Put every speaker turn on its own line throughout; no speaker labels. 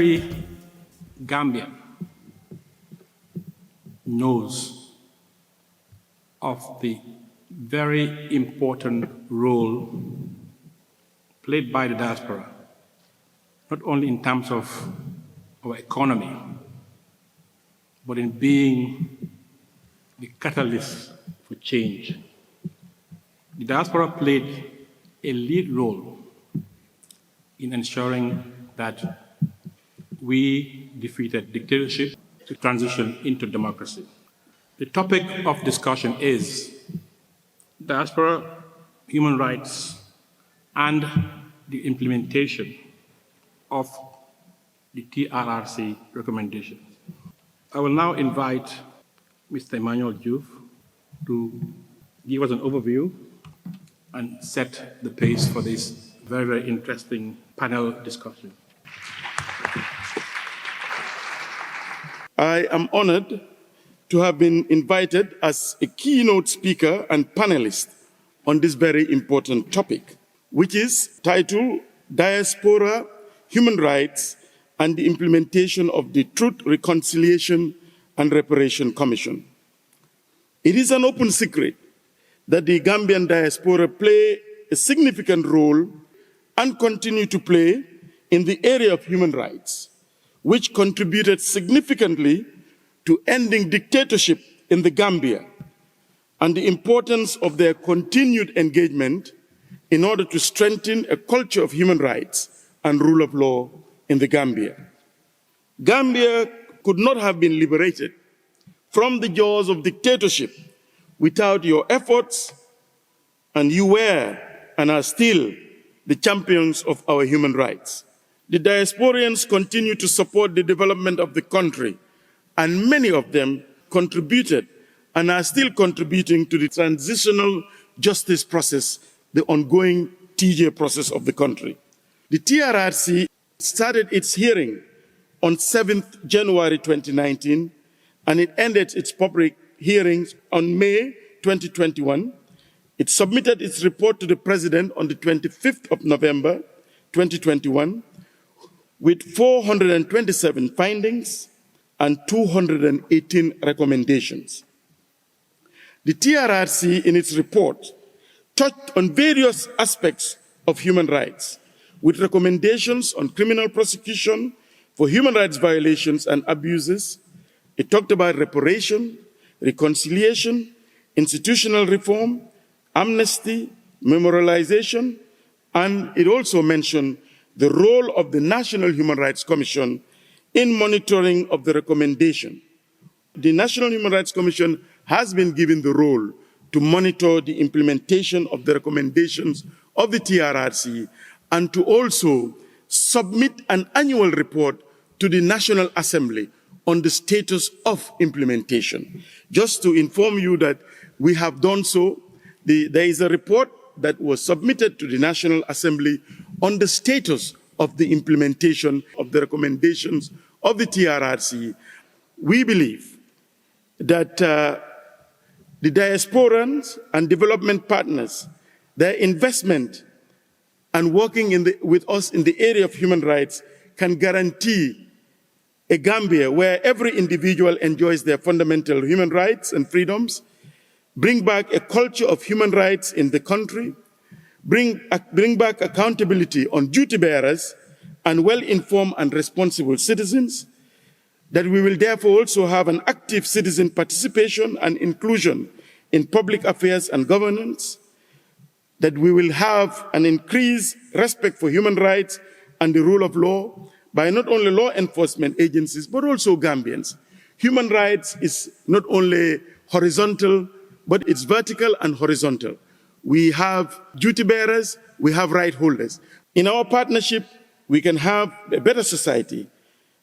every Gambian knows of the very important role played by the diaspora, not only in terms of our economy, but in being the catalyst for change. The diaspora played a lead role in ensuring that we defeated dictatorship to transition into democracy. The topic of discussion is diaspora, human rights, and the implementation of the TRRC recommendations. I will now invite Mr. Emmanuel Joof to give us an overview and set the pace for this very, very interesting panel discussion.
I am honored to have been invited as a keynote speaker and panelist on this very important topic, which is titled Diaspora, Human Rights, and the Implementation of the Truth, Reconciliation, and Reparation Commission. It is an open secret that the Gambian diaspora play a significant role and continue to play in the area of human rights, which contributed significantly to ending dictatorship in the Gambia, and the importance of their continued engagement in order to strengthen a culture of human rights and rule of law in the Gambia. Gambia could not have been liberated from the jaws of dictatorship without your efforts, and you were and are still the champions of our human rights. The diasporians continue to support the development of the country, and many of them contributed and are still contributing to the transitional justice process, the ongoing TJ process of the country. The TRRC started its hearing on 7th January 2019, and it ended its public hearings on May 2021. It submitted its report to the President on the 25th of November 2021 with 427 findings and 218 recommendations. The TRRC, in its report, touched on various aspects of human rights, with recommendations on criminal prosecution for human rights violations and abuses. It talked about reparation, reconciliation, institutional reform, amnesty, memorialization, and it also mentioned the role of the National Human Rights Commission in monitoring of the recommendation. The National Human Rights Commission has been given the role to monitor the implementation of the recommendations of the TRRC and to also submit an annual report to the National Assembly on the status of implementation. Just to inform you that we have done so, there is a report that was submitted to the National Assembly on the status of the implementation of the recommendations of the TRRC. We believe that the diasporans and development partners, their investment and working with us in the area of human rights can guarantee a Gambia where every individual enjoys their fundamental human rights and freedoms, bring back a culture of human rights in the country, bring back accountability on duty bearers and well-informed and responsible citizens, that we will therefore also have an active citizen participation and inclusion in public affairs and governance, that we will have an increased respect for human rights and the rule of law by not only law enforcement agencies, but also Gambians. Human rights is not only horizontal, but it's vertical and horizontal. We have duty bearers, we have right holders. In our partnership, we can have a better society,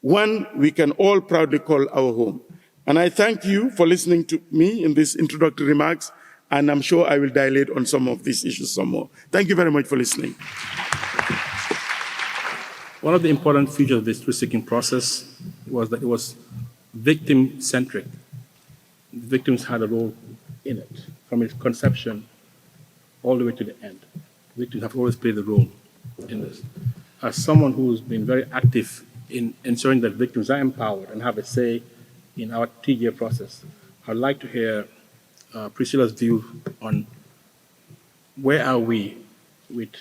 one we can all proudly call our home. And I thank you for listening to me in these introductory remarks, and I'm sure I will dilate on some of these issues some more. Thank you very much for listening.
One of the important features of this truth-seeking process was that it was victim-centric. The victims had a role in it, from its conception all the way to the end. Victims have always played a role in this. As someone who's been very active in ensuring that victims are empowered and have a say in our TJ process. I'd like to hear Priscilla's view on where are we with,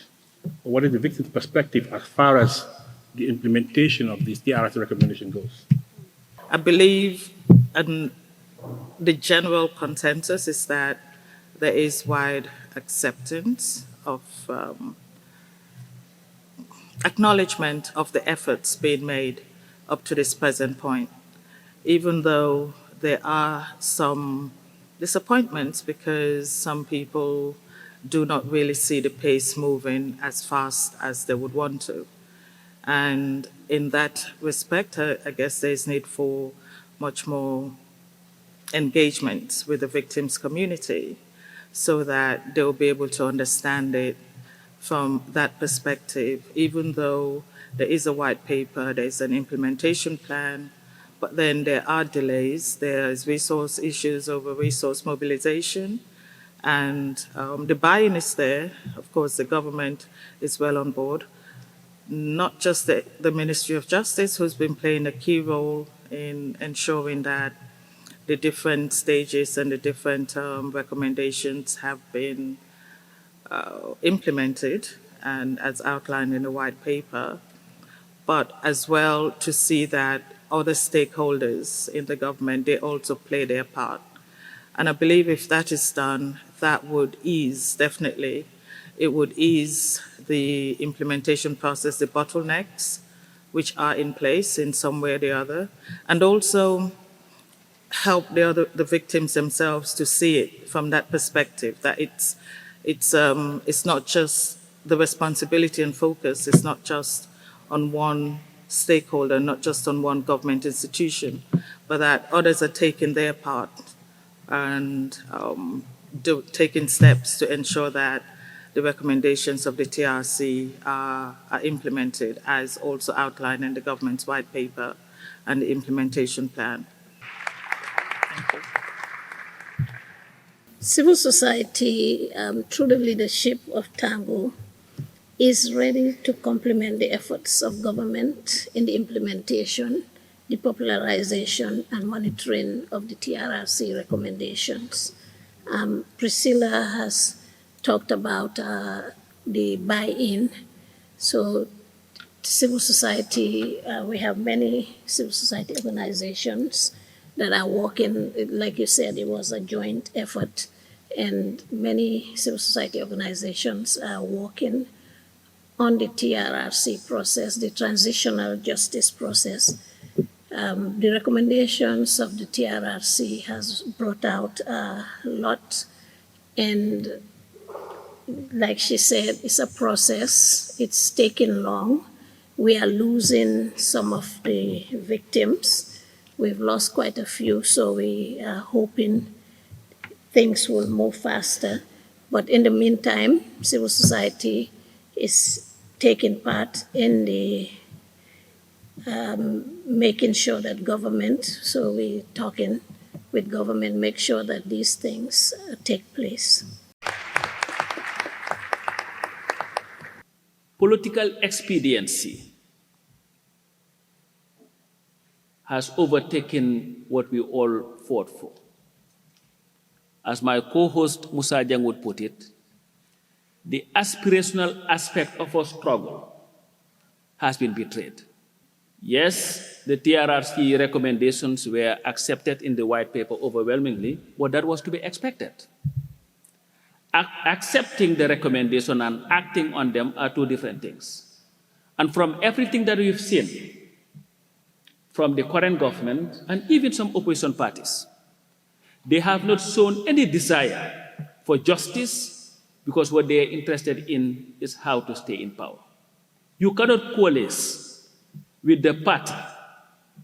or what is the victim's perspective as far as the implementation of this TRRC recommendation goes?
I believe the general consensus is that there is wide acceptance of acknowledgement of the efforts being made up to this present point, even though there are some disappointments because some people do not really see the pace moving as fast as they would want to. And in that respect, I guess there's need for much more engagement with the victims' community so that they'll be able to understand it from that perspective, even though there is a white paper, there's an implementation plan, but then there are delays, there's resource issues over resource mobilization, and the buy-in is there. Of course, the government is well on board. Not just the Ministry of Justice, who's been playing a key role in ensuring that the different stages and the different recommendations have been implemented and as outlined in the white paper, but as well to see that other stakeholders in the government, they also play their part. And I believe if that is done, that would ease, definitely, it would ease the implementation process, the bottlenecks which are in place in some way or the other, and also help the victims themselves to see it from that perspective, that it's not just the responsibility and focus, it's not just on one stakeholder, not just on one government institution, but that others are taking their part and taking steps to ensure that the recommendations of the TRC are implemented as also outlined in the government's white paper and the implementation plan. Thank you.
Civil society, through the leadership of Tango, is ready to complement the efforts of government in the implementation, the popularization, and monitoring of the TRRC recommendations. Priscilla has talked about the buy-in. So civil society, we have many civil society organizations that are working, like you said, it was a joint effort, and many civil society organizations are working on the TRRC process, the transitional justice process. The recommendations of the TRRC has brought out a lot, and like she said, it's a process, it's taking long. We are losing some of the victims. We've lost quite a few, so we are hoping things will move faster. But in the meantime, civil society is taking part in the making sure that government, so we're talking with government, make sure that these things take place.
Political expediency has overtaken what we all fought for. As my co-host Musa Jang would put it, the aspirational aspect of our struggle has been betrayed. Yes, the TRRC recommendations were accepted in the white paper overwhelmingly, but that was to be expected. Accepting the recommendation and acting on them are two different things. And from everything that we've seen, from the current government and even some opposition parties, they have not shown any desire for justice because what they are interested in is how to stay in power. You cannot coalesce with the party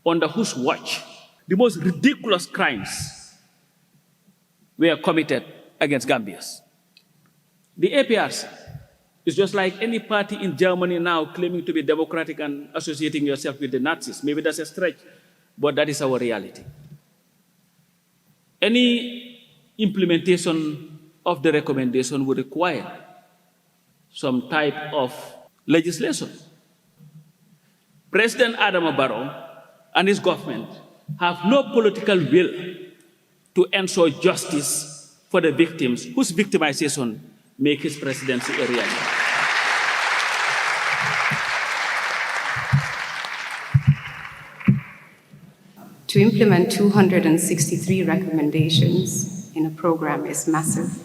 under whose watch the most ridiculous crimes were committed against Gambians. The APRC is just like any party in Germany now claiming to be democratic and associating yourself with the Nazis. Maybe that's a stretch, but that is our reality. Any implementation of the recommendation would require some type of legislation. President Adama Barrow and his government have no political will to ensure justice for the victims whose victimization make his presidency a reality.
To implement 263 recommendations in a program is massive.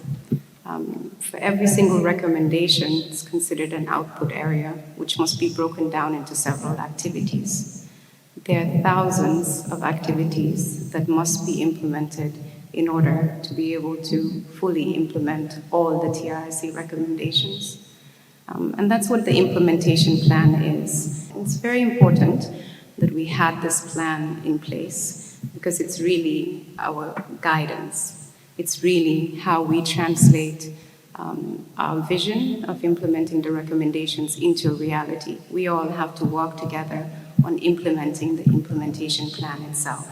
For every single recommendation, it's considered an output area, which must be broken down into several activities. There are thousands of activities that must be implemented in order to be able to fully implement all the TRRC recommendations. And that's what the implementation plan is. It's very important that we had this plan in place because it's really our guidance. It's really how we translate our vision of implementing the recommendations into reality. We all have to work together on implementing the implementation plan itself.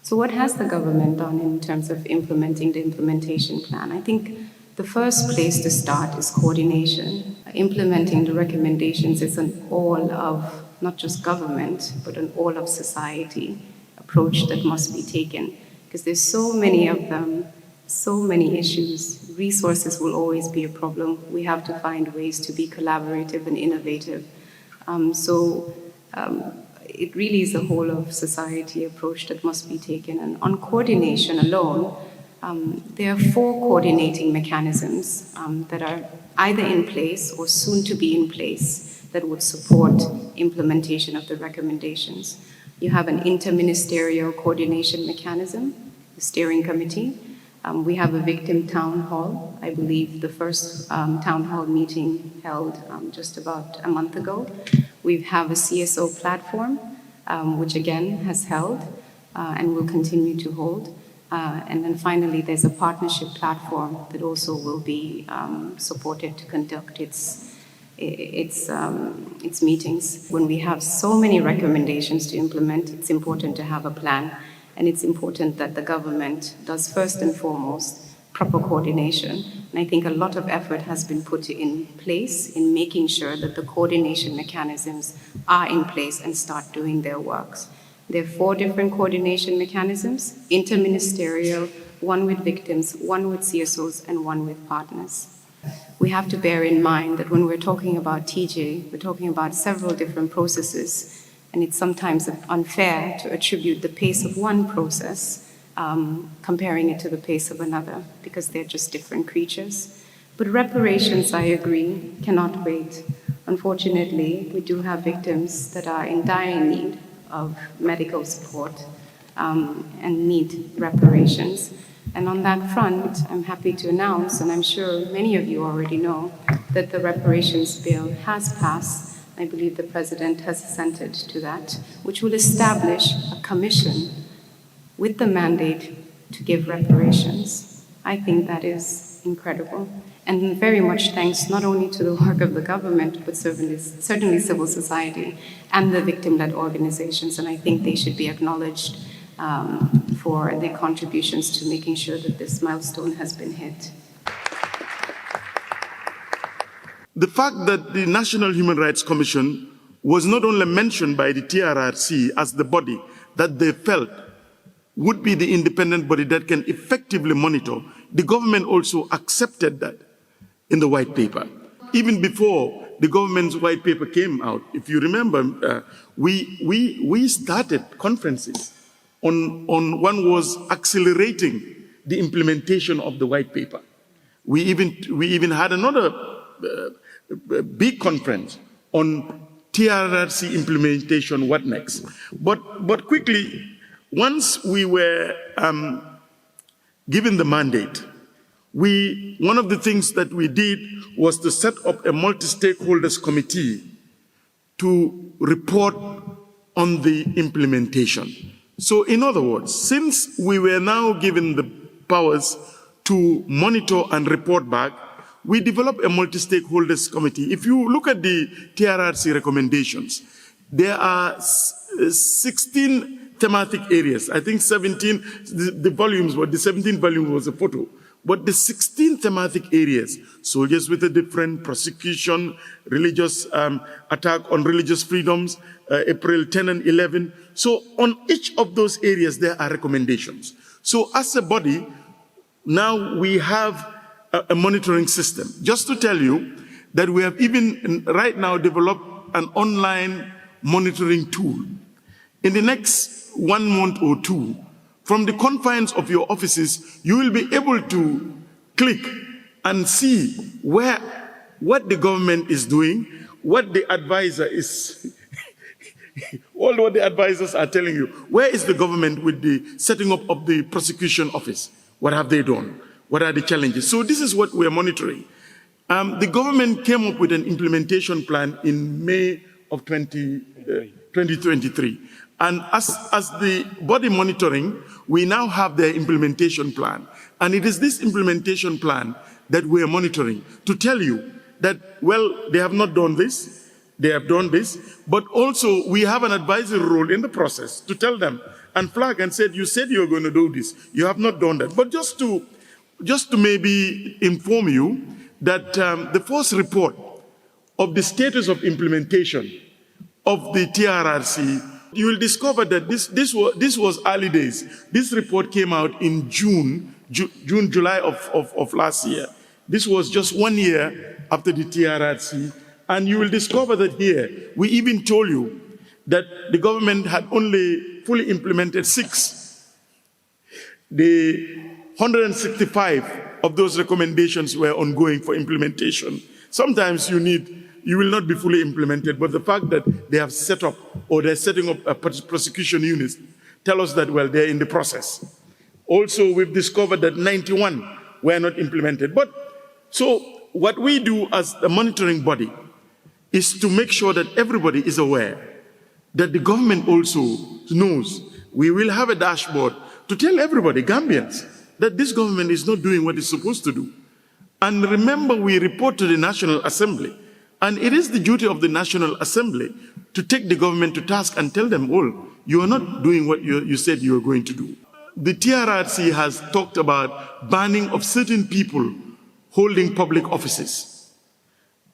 So what has the government done in terms of implementing the implementation plan? I think the first place to start is coordination. Implementing the recommendations is an all of not just government, but an all of society approach that must be taken. Because there's so many of them, so many issues. Resources will always be a problem. We have to find ways to be collaborative and innovative. It really is a whole of society approach that must be taken. And on coordination alone, there are 4 coordinating mechanisms that are either in place or soon to be in place that would support implementation of the recommendations. You have an interministerial coordination mechanism, the steering committee. We have a victim town hall. I believe the first town hall meeting held just about a month ago. We have a CSO platform, which again has held and will continue to hold. And then finally, there's a partnership platform that also will be supported to conduct its meetings. When we have so many recommendations to implement, it's important to have a plan. And it's important that the government does first and foremost proper coordination. And I think a lot of effort has been put in place in making sure that the coordination mechanisms are in place and start doing their works. There are 4 different coordination mechanisms, interministerial, 1 with victims, 1 with CSOs, and 1 with partners. We have to bear in mind that when we're talking about TJ, we're talking about several different processes. And it's sometimes unfair to attribute the pace of one process, comparing it to the pace of another, because they're just different creatures. But reparations, I agree, cannot wait. Unfortunately, we do have victims that are in dire need of medical support and need reparations. And on that front, I'm happy to announce, and I'm sure many of you already know, that the reparations bill has passed. I believe the President has assented to that, which will establish a commission with the mandate to give reparations. I think that is incredible. And very much thanks not only to the work of the government, but certainly civil society and the victim-led organizations. And I think they should be acknowledged for their contributions to making sure that this milestone has been hit.
The fact that the National Human Rights Commission was not only mentioned by the TRRC as the body that they felt would be the independent body that can effectively monitor, the government also accepted that in the white paper. Even before the government's white paper came out, if you remember, we started conferences on one was accelerating the implementation of the white paper. We even had another big conference on TRRC implementation, what next? But quickly, once we were given the mandate, one of the things that we did was to set up a multi-stakeholders committee to report on the implementation. So in other words, since we were now given the powers to monitor and report back, we developed a multi-stakeholders committee. If you look at the TRRC recommendations, there are 16 thematic areas. I think 17, the 17 volume was a photo. But the 16 thematic areas, soldiers with a different, prosecution, religious attack on religious freedoms, April 10 and 11. So on each of those areas, there are recommendations. So as a body, now we have a monitoring system. Just to tell you that we have even right now developed an online monitoring tool. In the next 1 month or two, from the confines of your offices, you will be able to click and see what the government is doing, what the advisor is, all what the advisors are telling you. Where is the government with the setting up of the prosecution office? What have they done? What are the challenges? So this is what we're monitoring. The government came up with an implementation plan in May of 2023. And as the body monitoring, we now have their implementation plan. And it is this implementation plan that we are monitoring to tell you that, well, they have not done this, they have done this, but also we have an advisory role in the process to tell them and flag and say, you said you were going to do this, you have not done that. But just to maybe inform you that the first report of the status of implementation of the TRRC, you will discover that this was early days. This report came out in July of last year. This was just 1 year after the TRRC. And you will discover that here, we even told you that the government had only fully implemented 6. The 165 of those recommendations were ongoing for implementation. Sometimes you will not be fully implemented, but the fact that they have set up or they're setting up a prosecution unit tell us that, well, they're in the process. Also, we've discovered that 91 were not implemented. But so what we do as a monitoring body is to make sure that everybody is aware, that the government also knows. We will have a dashboard to tell everybody, Gambians, that this government is not doing what it's supposed to do. And remember, we report to the National Assembly. And it is the duty of the National Assembly to take the government to task and tell them, all, you are not doing what you said you were going to do. The TRRC has talked about banning of certain people holding public offices.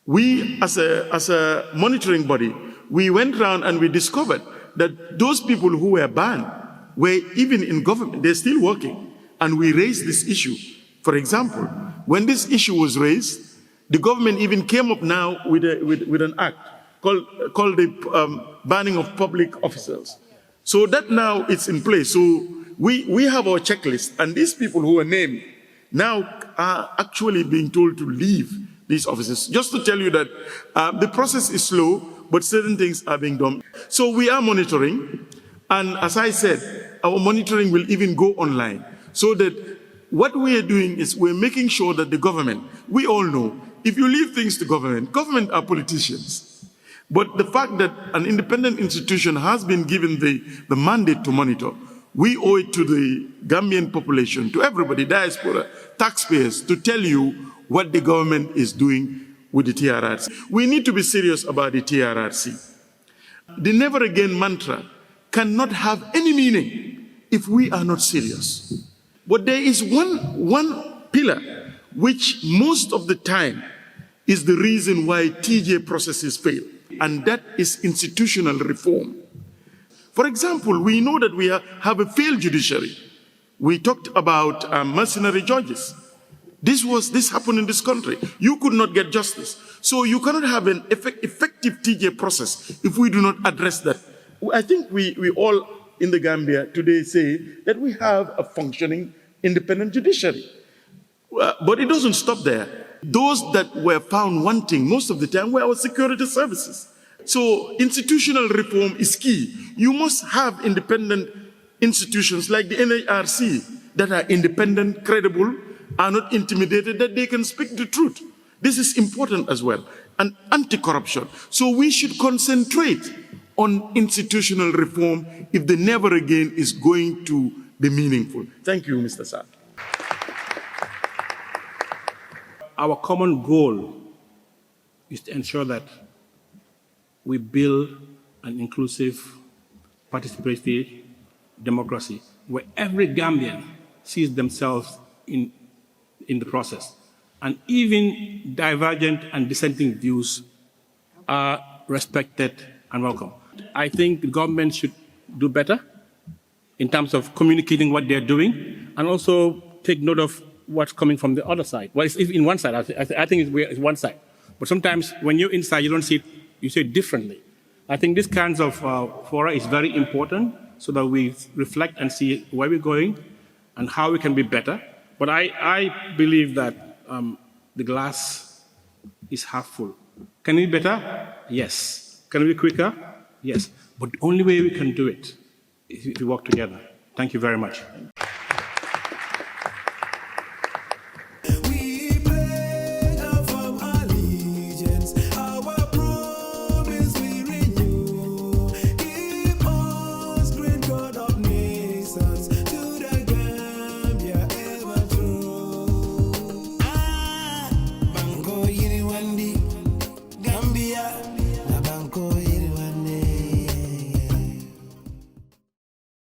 We, as a monitoring body, we went around and we discovered that those people who were banned were even in government, they're still working. And we raised this issue. For example, when this issue was raised, the government even came up now with an act called the banning of public officers. So that now it's in place. So we have our checklist, and these people who are named now are actually being told to leave these offices. Just to tell you that the process is slow, but certain things are being done. So we are monitoring, and as I said, our monitoring will even go online, so that what we are doing is we're making sure that the government, we all know, if you leave things to government are politicians. But the fact that an independent institution has been given the mandate to monitor, we owe it to the Gambian population, to everybody, diaspora, taxpayers, to tell you what the government is doing with the TRRC. We need to be serious about the TRRC. The never again mantra cannot have any meaning if we are not serious. But there is one pillar which most of the time is the reason why TJ processes fail, and that is institutional reform. For example, we know that we have a failed judiciary. We talked about mercenary judges. This happened in this country. You could not get justice. So you cannot have an effective TJ process if we do not address that. I think we all in the Gambia today say that we have a functioning independent judiciary. But it doesn't stop there. Those that were found wanting most of the time were our security services. So institutional reform is key. You must have independent institutions like the NHRC that are independent, credible, are not intimidated, that they can speak the truth. This is important as well. And anti-corruption. So we should concentrate on institutional reform if the never again is going to be meaningful. Thank you, Mr. Saad.
Our common goal is to ensure that we build an inclusive, participatory democracy where every Gambian sees themselves in in the process. And even divergent and dissenting views are respected and welcome. I think the government should do better in terms of communicating what they're doing and also take note of what's coming from the other side. Well, it's in one side. I think it's one side. But sometimes when you're inside, you don't see it, you see it differently. I think this kinds of fora is very important so that we reflect and see where we're going and how we can be better. But I believe that the glass is half full. Can we be better? Yes. Can we be quicker? Yes. But the only way we can do it is if we work together. Thank you very much.
Gambia.